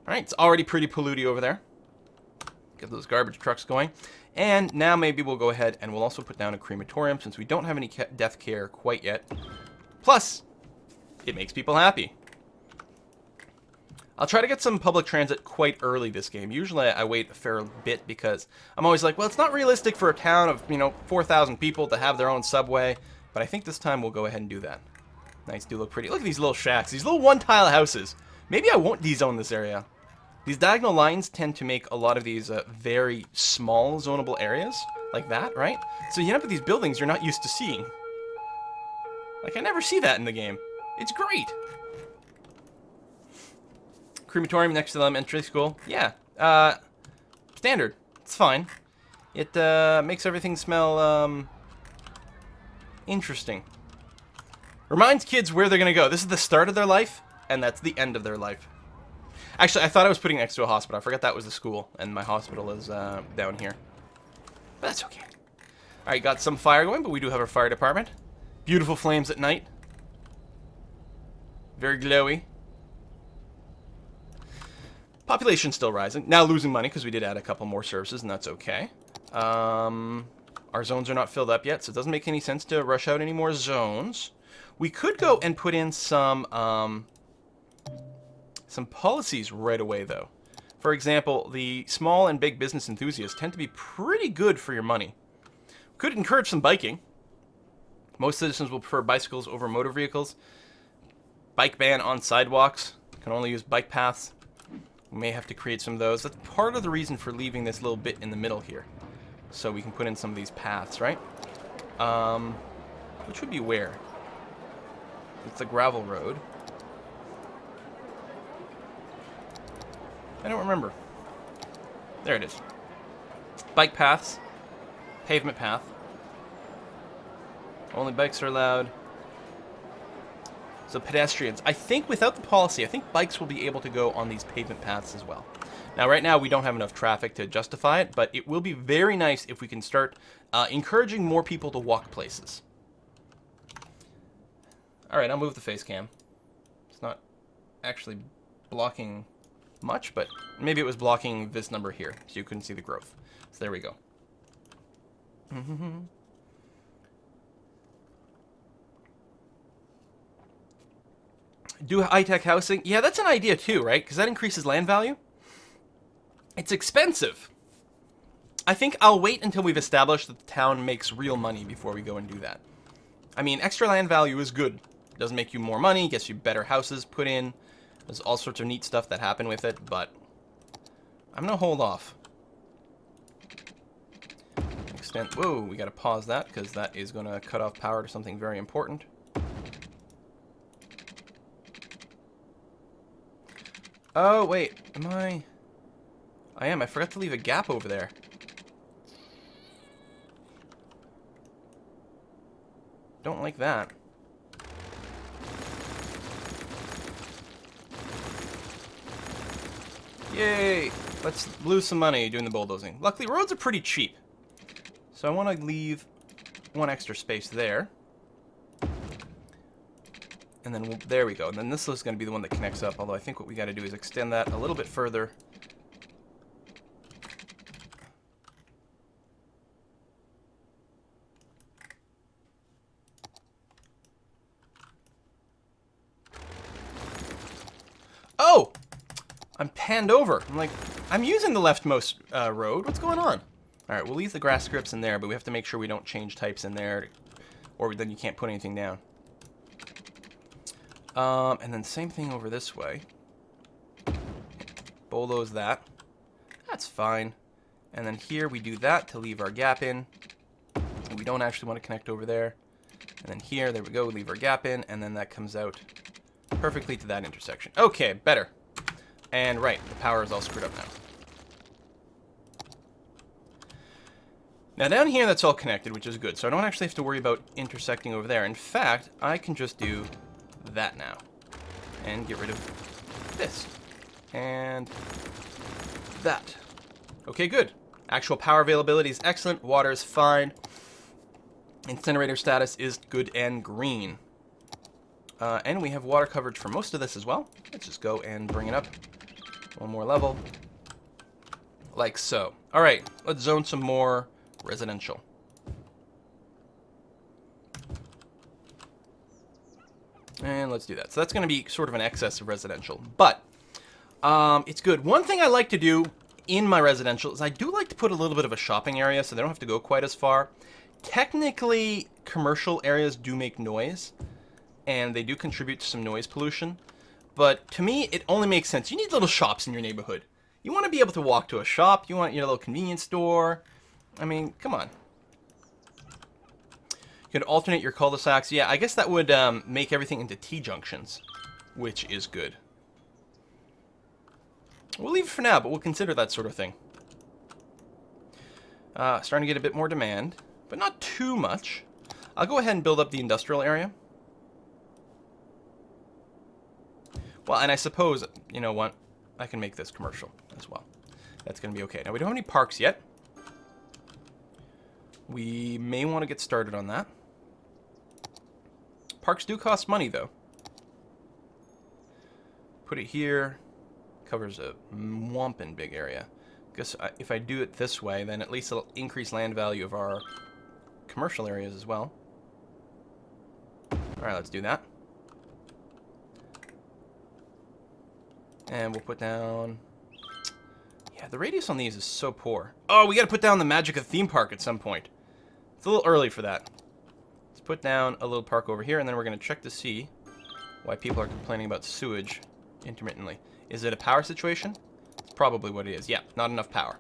Alright, it's already pretty polluty over there. Get those garbage trucks going. And now maybe we'll go ahead and we'll also put down a crematorium since we don't have any death care quite yet. Plus, it makes people happy. I'll try to get some public transit quite early this game. Usually I wait a fair bit because I'm always like, well, it's not realistic for a town of, 4,000 people to have their own subway. But I think this time we'll go ahead and do that. Nice, do look pretty. Look at these little shacks, these little one-tile houses. Maybe I won't dezone this area. These diagonal lines tend to make a lot of these very small zonable areas, like that, right? So you end up with these buildings you're not used to seeing. Like, I never see that in the game. It's great. Crematorium next to the elementary school. Yeah, standard. It's fine. It makes everything smell interesting. Reminds kids where they're gonna go. This is the start of their life, and that's the end of their life. Actually, I thought I was putting it next to a hospital. I forgot that was the school, and my hospital is down here. But that's okay. Alright, got some fire going, but we do have our fire department. Beautiful flames at night. Very glowy. Population still rising. Now losing money, because we did add a couple more services, and that's okay. Our zones are not filled up yet, so it doesn't make any sense to rush out any more zones. We could go and put in some policies right away, though. For example, the small and big business enthusiasts tend to be pretty good for your money. Could encourage some biking. Most citizens will prefer bicycles over motor vehicles. Bike ban on sidewalks. Can only use bike paths. We may have to create some of those. That's part of the reason for leaving this little bit in the middle here. So we can put in some of these paths, right? Which would be where? It's a gravel road. I don't remember. There it is. Bike paths. Pavement path. Only bikes are allowed. So pedestrians. I think without the policy, I think bikes will be able to go on these pavement paths as well. Now, right now, we don't have enough traffic to justify it, but it will be very nice if we can start encouraging more people to walk places. All right, I'll move the face cam. It's not actually blocking much, but maybe it was blocking this number here, so you couldn't see the growth. So there we go. Do high-tech housing? Yeah, that's an idea too, right? Because that increases land value. It's expensive. I think I'll wait until we've established that the town makes real money before we go and do that. I mean, extra land value is good. It doesn't make you more money, gets you better houses put in. There's all sorts of neat stuff that happen with it, but I'm going to hold off. Extent. Whoa, we got to pause that because that is going to cut off power to something very important. Oh, wait. Am I... I am. I forgot to leave a gap over there. Don't like that. Yay! Let's lose some money doing the bulldozing. Luckily, roads are pretty cheap. So I want to leave one extra space there. And then there we go. And then this is going to be the one that connects up, although I think what we got to do is extend that a little bit further. Oh! I'm panned over. I'm like, I'm using the leftmost road. What's going on? All right, we'll leave the grass strips in there, but we have to make sure we don't change types in there, or then you can't put anything down. And then same thing over this way. Bulldoze that. That's fine. And then here we do that to leave our gap in. And we don't actually want to connect over there. And then here, there we go, leave our gap in, and then that comes out perfectly to that intersection. Okay, better. And right, the power is all screwed up now. Now down here, that's all connected, which is good. So I don't actually have to worry about intersecting over there. In fact, I can just do that now. And get rid of this. And that. Okay, good. Actual power availability is excellent. Water is fine. Incinerator status is good and green. And we have water coverage for most of this as well. Let's just go and bring it up One more level. Like so. All right, let's zone some more residential. And let's do that. So that's going to be sort of an excess of residential. But it's good. One thing I like to do in my residential is I do like to put a little bit of a shopping area so they don't have to go quite as far. Technically, commercial areas do make noise, and they do contribute to some noise pollution. But to me, it only makes sense. You need little shops in your neighborhood. You want to be able to walk to a shop. You want your little convenience store. I mean, come on. You could alternate your cul-de-sacs. Yeah, I guess that would make everything into T-junctions, which is good. We'll leave it for now, but we'll consider that sort of thing. Starting to get a bit more demand, but not too much. I'll go ahead and build up the industrial area. Well, and I suppose, you know what, I can make this commercial as well. That's going to be okay. Now, we don't have any parks yet. We may want to get started on that. Parks do cost money, though. Put it here. Covers a whomping big area. Guess if I do it this way, then at least it'll increase land value of our commercial areas as well. Alright, let's do that. And we'll put down... Yeah, the radius on these is so poor. Oh, we gotta put down the magic of theme park at some point. It's a little early for that. Let's put down a little park over here, and then we're gonna check to see why people are complaining about sewage intermittently. Is it a power situation? It's probably what it is. Yeah, not enough power.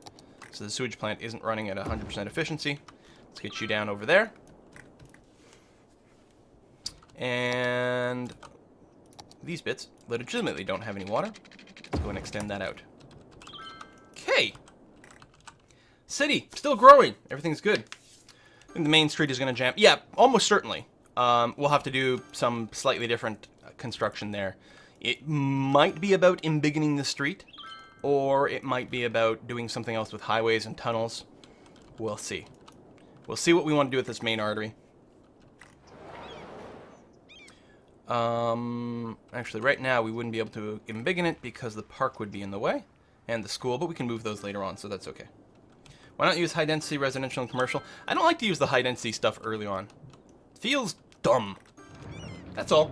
So the sewage plant isn't running at 100% efficiency. Let's get you down over there. And these bits legitimately don't have any water. Let's go and extend that out. Okay. City, still growing. Everything's good. I think the main street is going to jam. Yeah, almost certainly. We'll have to do some slightly different construction there. It might be about embiggening the street, or it might be about doing something else with highways and tunnels. We'll see. We'll see what we want to do with this main artery. Actually, right now we wouldn't be able to embiggen it because the park would be in the way, and the school, but we can move those later on, so that's okay. Why not use high-density residential and commercial? I don't like to use the high-density stuff early on. It feels dumb. That's all.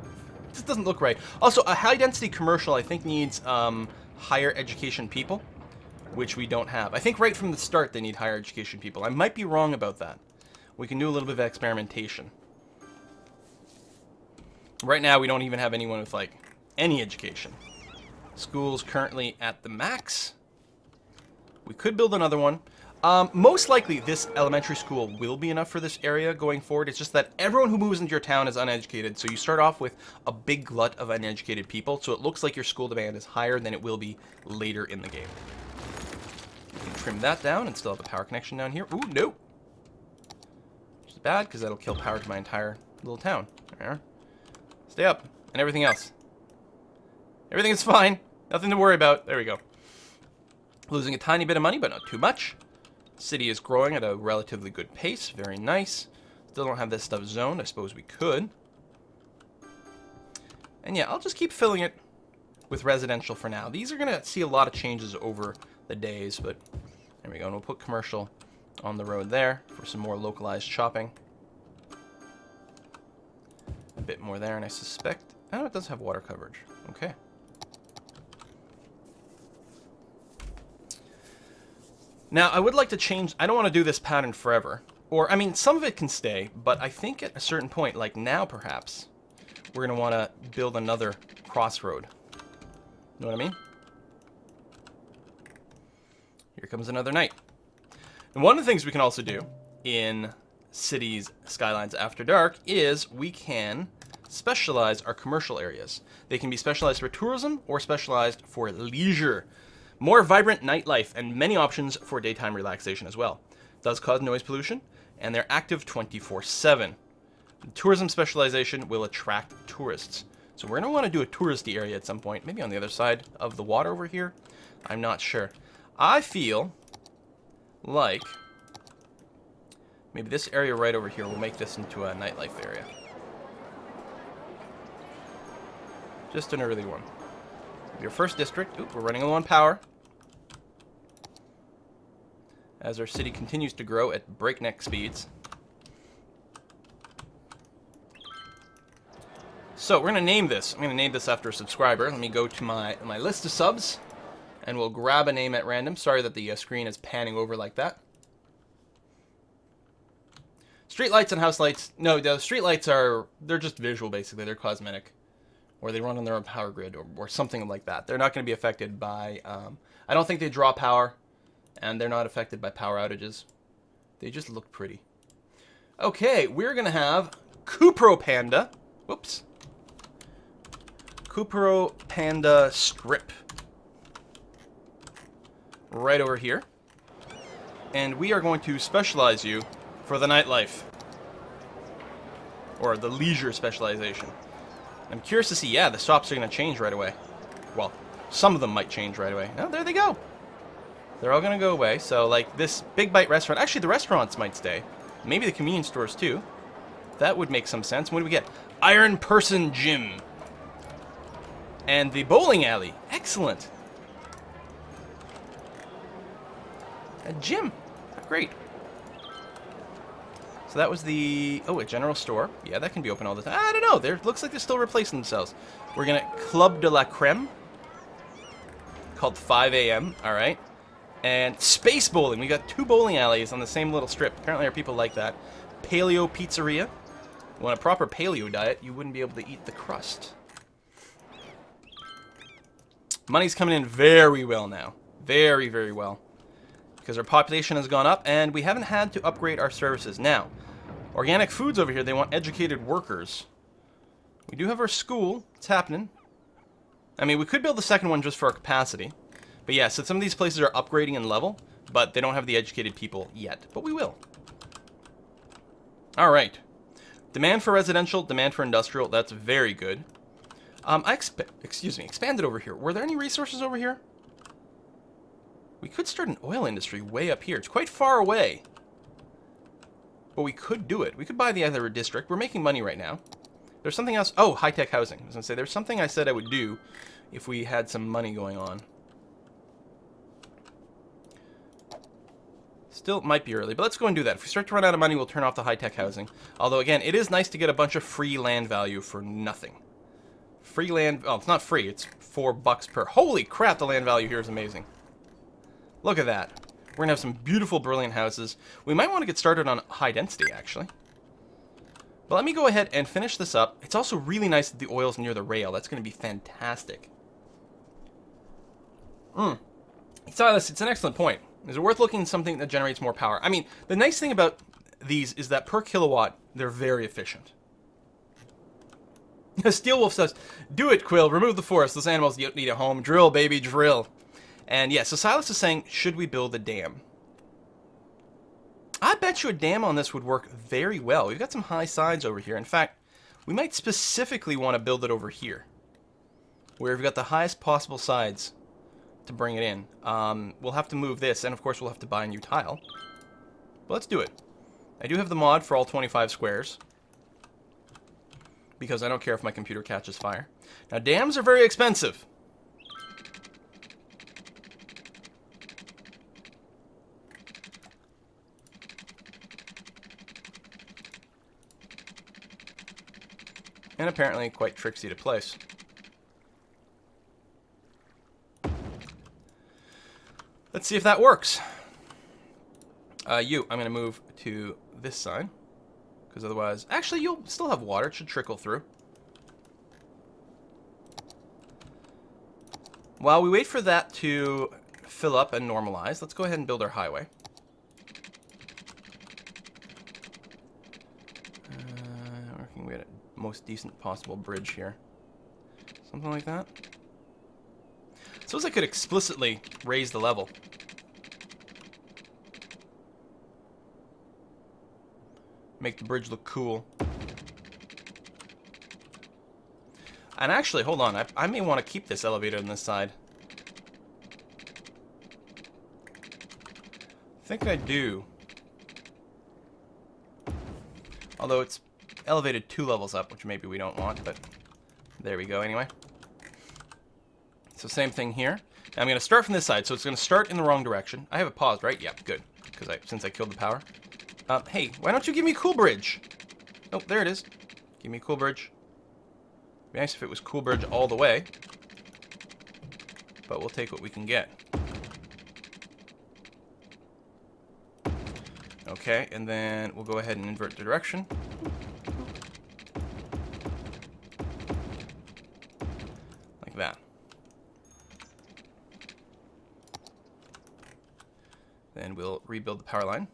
It just doesn't look right. Also, a high-density commercial, I think, needs higher education people, which we don't have. I think right from the start they need higher education people. I might be wrong about that. We can do a little bit of experimentation. Right now, we don't even have anyone with, like, any education. School's currently at the max. We could build another one. Most likely, this elementary school will be enough for this area going forward. It's just that everyone who moves into your town is uneducated, so you start off with a big glut of uneducated people, so it looks like your school demand is higher than it will be later in the game. You can trim that down and still have a power connection down here. Ooh, no! Which is bad, because that'll kill power to my entire little town. There. Stay up, and everything else. Everything is fine. Nothing to worry about. There we go. Losing a tiny bit of money, but not too much. City is growing at a relatively good pace. Very nice. Still don't have this stuff zoned. I suppose we could. And yeah, I'll just keep filling it with residential for now. These are going to see a lot of changes over the days, but there we go. And we'll put commercial on the road there for some more localized shopping. A bit more there, and I suspect... Oh, it does have water coverage. Okay. Now, I would like to change... I don't want to do this pattern forever. Or, I mean, some of it can stay, but I think at a certain point, like now perhaps, we're going to want to build another crossroad. You know what I mean? Here comes another night. And one of the things we can also do in Cities Skylines After Dark is we can specialize our commercial areas. They can be specialized for tourism or specialized for leisure. More vibrant nightlife and many options for daytime relaxation as well. Does cause noise pollution, and they're active 24/7. The tourism specialization will attract tourists. So we're going to want to do a touristy area at some point, maybe on the other side of the water over here. I'm not sure. I feel like maybe this area right over here will make this into a nightlife area. Just an early one. Your first district. Oop, we're running low on power. As our city continues to grow at breakneck speeds. So, we're going to name this. I'm going to name this after a subscriber. Let me go to my list of subs, and we'll grab a name at random. Sorry that the screen is panning over like that. Street lights and house lights. No, the street lights they're just visual, basically. They're cosmetic. Or they run on their own power grid, or something like that. They're not going to be affected by... I don't think they draw power, and they're not affected by power outages. They just look pretty. Okay, we're going to have Cupro Panda. Whoops. Cupro Panda Strip. Right over here. And we are going to specialize you for the nightlife. Or the leisure specialization. I'm curious to see, yeah, the shops are going to change right away. Well, some of them might change right away. Oh, there they go. They're all going to go away. So, like, this Big Bite restaurant. Actually, the restaurants might stay. Maybe the convenience stores, too. That would make some sense. What do we get? Iron Person Gym. And the bowling alley. Excellent. A gym. Great. So that was the... Oh, a general store. Yeah, that can be open all the time. I don't know. Looks like they're still replacing themselves. We're going to... Club de la Creme. Called 5 a.m. All right. And space bowling. We got 2 bowling alleys on the same little strip. Apparently, our people like that. Paleo Pizzeria. On a proper paleo diet, you wouldn't be able to eat the crust. Money's coming in very well now. Very, very well. Because our population has gone up, and we haven't had to upgrade our services. Now, organic foods over here, they want educated workers. We do have our school. It's happening. I mean, we could build the second one just for our capacity. But yeah, so some of these places are upgrading in level, but they don't have the educated people yet. But we will. Alright. Demand for residential, demand for industrial. That's very good. Expanded over here. Were there any resources over here? We could start an oil industry way up here. It's quite far away. But we could do it. We could buy the other district. We're making money right now. There's something else. Oh, high-tech housing. I was going to say, there's something I said I would do if we had some money going on. Still might be early, but let's go and do that. If we start to run out of money, we'll turn off the high-tech housing. Although, again, it is nice to get a bunch of free land value for nothing. Free land... Oh, it's not free. It's $4 per... Holy crap, the land value here is amazing. Look at that. We're going to have some beautiful, brilliant houses. We might want to get started on high density, actually. But let me go ahead and finish this up. It's also really nice that the oil's near the rail. That's going to be fantastic. Silas, it's an excellent point. Is it worth looking at something that generates more power? I mean, the nice thing about these is that per kilowatt, they're very efficient. Steelwolf says, do it, Quill. Remove the forest. Those animals need a home. Drill, baby, drill. And yeah, so Silas is saying, should we build a dam? I bet you a dam on this would work very well. We've got some high sides over here. In fact, we might specifically want to build it over here, where we've got the highest possible sides to bring it in. We'll have to move this, and of course we'll have to buy a new tile. But let's do it. I do have the mod for all 25 squares, because I don't care if my computer catches fire. Now, dams are very expensive. And apparently quite tricksy to place. Let's see if that works. I'm going to move to this side. Because otherwise... Actually, you'll still have water. It should trickle through. While we wait for that to fill up and normalize, let's go ahead and build our highway. Where can we get a most decent possible bridge here? Something like that. Suppose I could explicitly raise the level. Make the bridge look cool. And actually, hold on, I may want to keep this elevator on this side. I think I do. Although it's elevated 2 levels up, which maybe we don't want, but there we go anyway. So same thing here. Now I'm going to start from this side, so it's going to start in the wrong direction. I have it paused, right? Yeah, good. Because since I killed the power. Hey, why don't you give me Cool Bridge? Oh, there it is. Give me Cool Bridge. Be nice if it was Cool Bridge all the way. But we'll take what we can get. Okay, and then we'll go ahead and invert the direction. Like that. Then we'll rebuild the power line.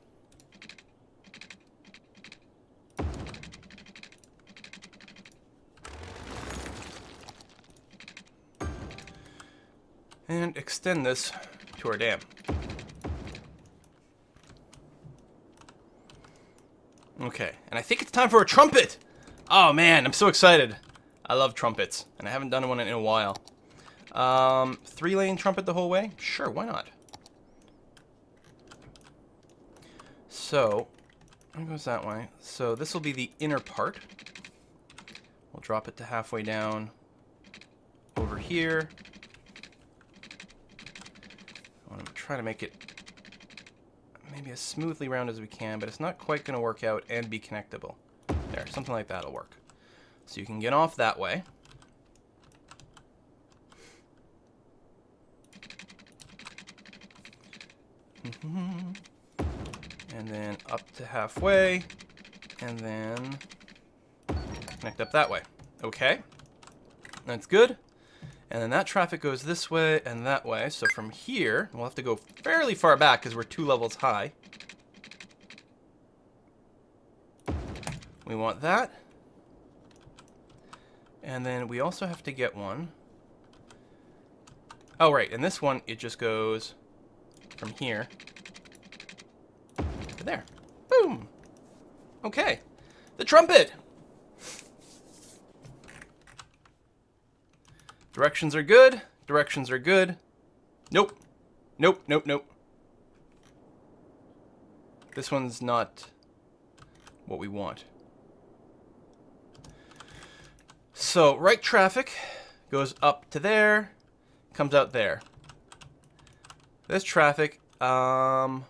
And extend this to our dam. Okay, and I think it's time for a trumpet! Oh man, I'm so excited. I love trumpets, and I haven't done one in a while. 3-lane trumpet the whole way? Sure, why not? So, it goes that way. So this will be the inner part. We'll drop it to halfway down over here. I want to try to make it maybe as smoothly round as we can, but it's not quite going to work out and be connectable. There, something like that will work. So you can get off that way. And then up to halfway, and then connect up that way. Okay, that's good. And then that traffic goes this way and that way. So from here, we'll have to go fairly far back because we're 2 levels high. We want that. And then we also have to get one. Oh, right. And this one, it just goes from here to there. Boom. Okay. The trumpet. Directions are good. Directions are good. Nope. Nope, nope, nope. This one's not what we want. So, right traffic goes up to there, comes out there. This traffic, comes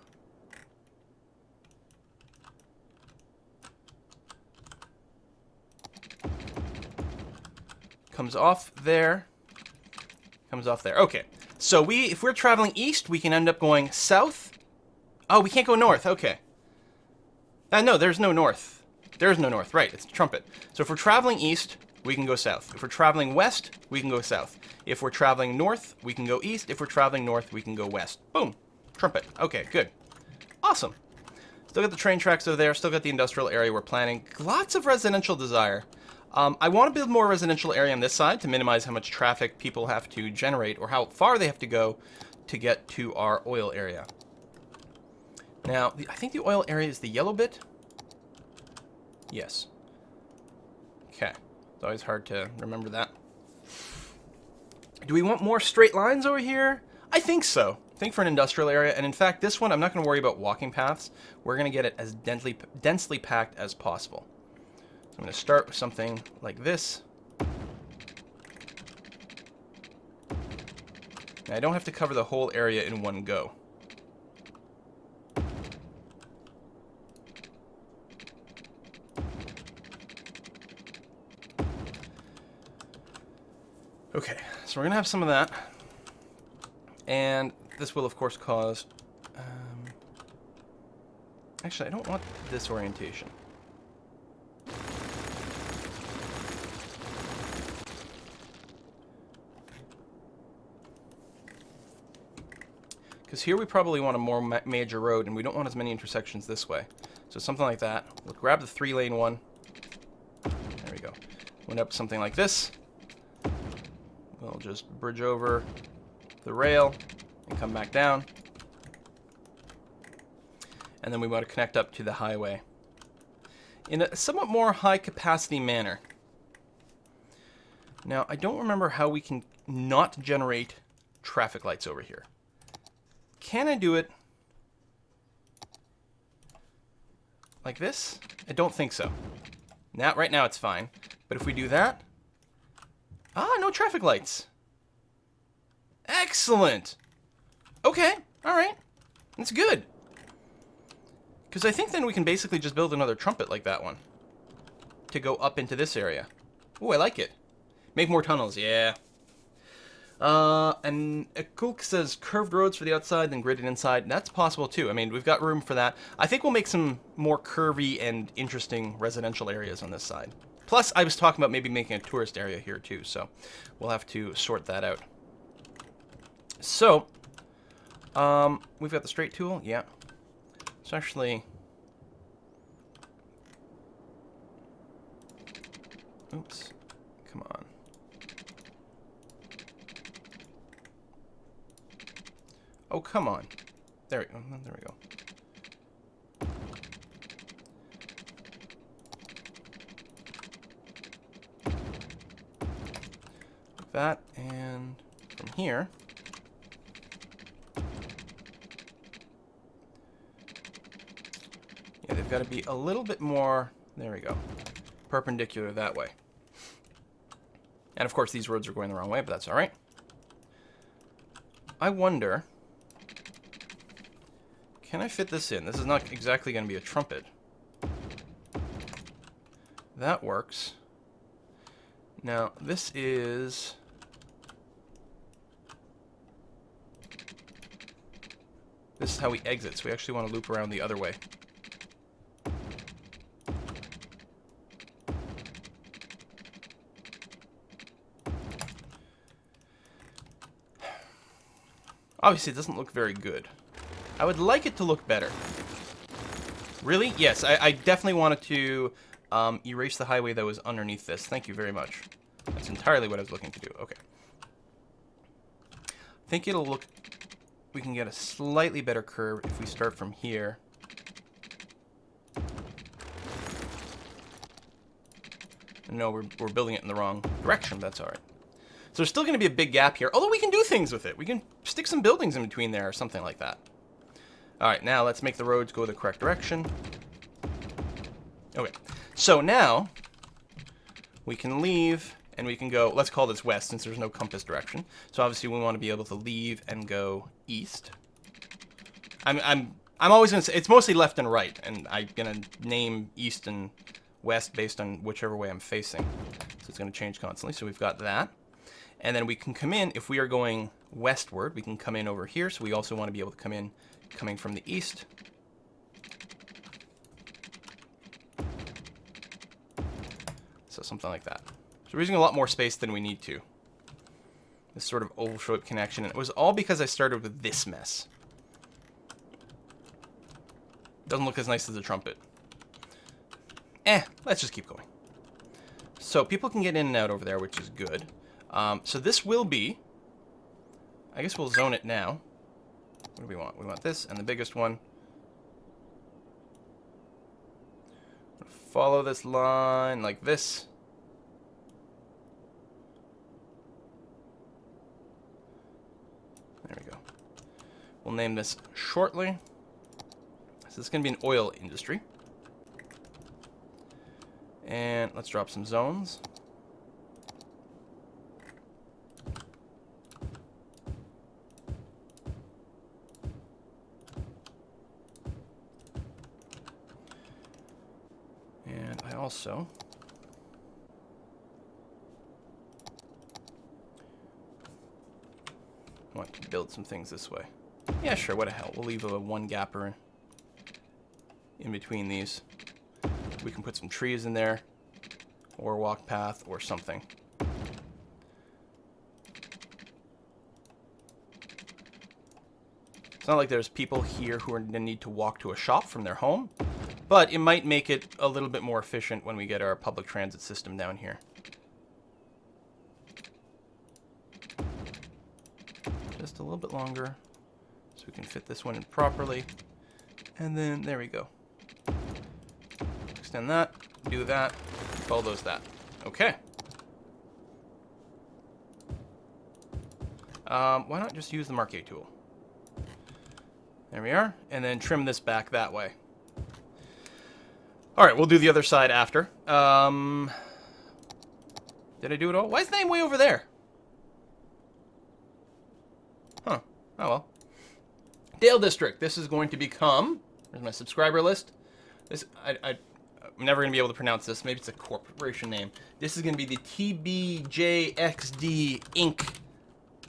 off there, comes off there. Okay, so if we're traveling east, we can end up going south. Oh, we can't go north. Okay. No, there's no north. There's no north. Right, it's a trumpet. So if we're traveling east, we can go south. If we're traveling west, we can go south. If we're traveling north, we can go east. If we're traveling north, we can go west. Boom. Trumpet. Okay, good. Awesome. Still got the train tracks over there. Still got the industrial area we're planning. Lots of residential desire. I want to build more residential area on this side to minimize how much traffic people have to generate or how far they have to go to get to our oil area. Now, I think the oil area is the yellow bit. Yes. Okay. It's always hard to remember that. Do we want more straight lines over here? I think so. I think for an industrial area. And in fact, this one, I'm not going to worry about walking paths. We're going to get it as densely packed as possible. So I'm going to start with something like this. Now, I don't have to cover the whole area in one go. Okay, so we're going to have some of that. And this will, of course, cause... actually, I don't want this orientation. Because here we probably want a more major road, and we don't want as many intersections this way. So something like that. We'll grab the 3-lane one. There we go. Went up something like this. We'll just bridge over the rail and come back down. And then we want to connect up to the highway in a somewhat more high-capacity manner. Now, I don't remember how we can not generate traffic lights over here. Can I do it like this? I don't think so. Now, right now it's fine. But if we do that... Ah, no traffic lights. Excellent. Okay, all right. That's good. Because I think then we can basically just build another trumpet like that one to go up into this area. Ooh, I like it. Make more tunnels, yeah. And Kulk says curved roads for the outside, then gridded inside. That's possible too. I mean, we've got room for that. I think we'll make some more curvy and interesting residential areas on this side. Plus, I was talking about maybe making a tourist area here too, so we'll have to sort that out. So, we've got the straight tool, yeah. So actually, oops, come on. Oh, come on. There we go. Like that, and from here. Yeah, they've got to be a little bit more, there we go, perpendicular that way. And of course, these roads are going the wrong way, but that's all right. I wonder, can I fit this in? This is not exactly going to be a trumpet. That works. Now, this is... This is how we exit, so we actually want to loop around the other way. Obviously, it doesn't look very good. I would like it to look better. Really? Yes, I definitely wanted to erase the highway that was underneath this. Thank you very much. That's entirely what I was looking to do. Okay. I think it'll look... We can get a slightly better curve if we start from here. No, we're building it in the wrong direction. That's all right. So there's still going to be a big gap here, although we can do things with it. We can stick some buildings in between there or something like that. All right, now let's make the roads go the correct direction. Okay, so now we can leave and we can go, let's call this west since there's no compass direction. So obviously we want to be able to leave and go east. I'm always going to say, it's mostly left and right, and I'm going to name east and west based on whichever way I'm facing. So it's going to change constantly, so we've got that. And then we can come in, if we are going westward, we can come in over here. So we also want to be able to come in coming from the east. So something like that. So we're using a lot more space than we need to. This sort of oval-shaped connection. And it was all because I started with this mess. Doesn't look as nice as the trumpet. Let's just keep going. So people can get in and out over there, which is good. So this will be, I guess we'll zone it now. What do we want? We want this and the biggest one. Follow this line like this. There we go. We'll name this shortly. So this is going to be an oil industry. And let's drop some zones. And I also want to build some things this way. Yeah, sure, what the hell. We'll leave a one gapper in between these. We can put some trees in there, or a walk path, or something. It's not like there's people here who are going to need to walk to a shop from their home, but it might make it a little bit more efficient when we get our public transit system down here. Just a little bit longer, so we can fit this one in properly. And then, there we go. Extend that, do that, bulldoze that. Okay. Why not just use the marquee tool? There we are. And then trim this back that way. Alright, we'll do the other side after. Did I do it all? Why is the name way over there? Oh well. Dale District. This is going to become... Where's my subscriber list? This I'm never going to be able to pronounce this. Maybe it's a corporation name. This is going to be the TBJXD ink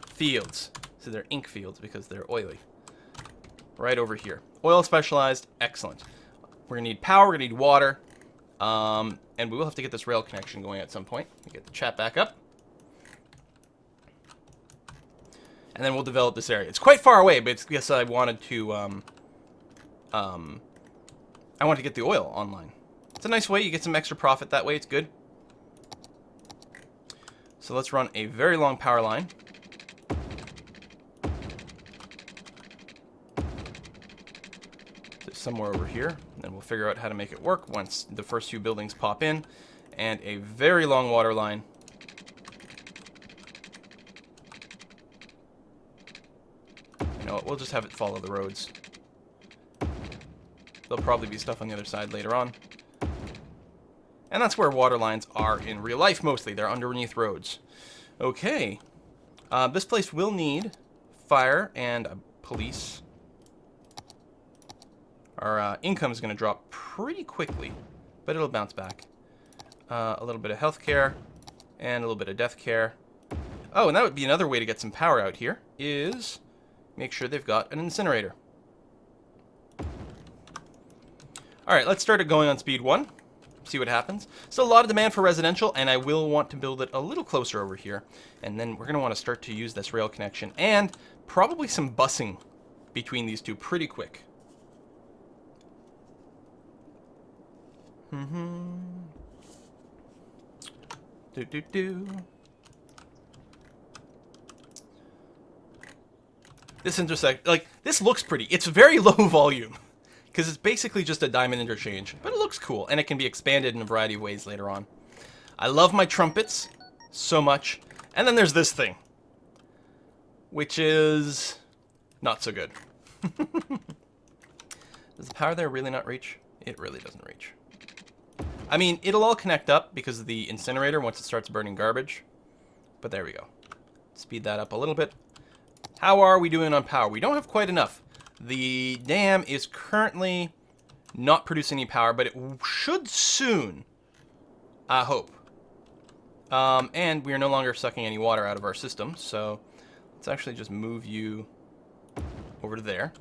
fields. So they're ink fields because they're oily. Right over here. Oil specialized. Excellent. We're going to need power. We're going to need water. And we will have to get this rail connection going at some point. Get the chat back up. And then we'll develop this area. It's quite far away, but it's because I wanted to, I wanted to get the oil online. It's a nice way. You get some extra profit that way. It's good. So let's run a very long power line. To somewhere over here. And then we'll figure out how to make it work once the first few buildings pop in. And a very long water line. We'll just have it follow the roads. There'll probably be stuff on the other side later on. And that's where water lines are in real life mostly. They're underneath roads. Okay. This place will need fire and police. Our income is going to drop pretty quickly, but it'll bounce back. A little bit of health care and a little bit of death care. Oh, and that would be another way to get some power out here is... make sure they've got an incinerator. Alright, let's start it going on speed 1. See what happens. So a lot of demand for residential, and I will want to build it a little closer over here. And then we're going to want to start to use this rail connection. And probably some busing between these two pretty quick. This intersect, like, this looks pretty. It's very low volume, because it's basically just a diamond interchange, but it looks cool, and it can be expanded in a variety of ways later on. I love my trumpets so much, and then there's this thing, which is not so good. Does the power there really not reach? It really doesn't reach. I mean, it'll all connect up because of the incinerator once it starts burning garbage, but there we go. Speed that up a little bit. How are we doing on power? We don't have quite enough. The dam is currently not producing any power, but it should soon, I hope. And we are no longer sucking any water out of our system, so let's actually just move you over to there.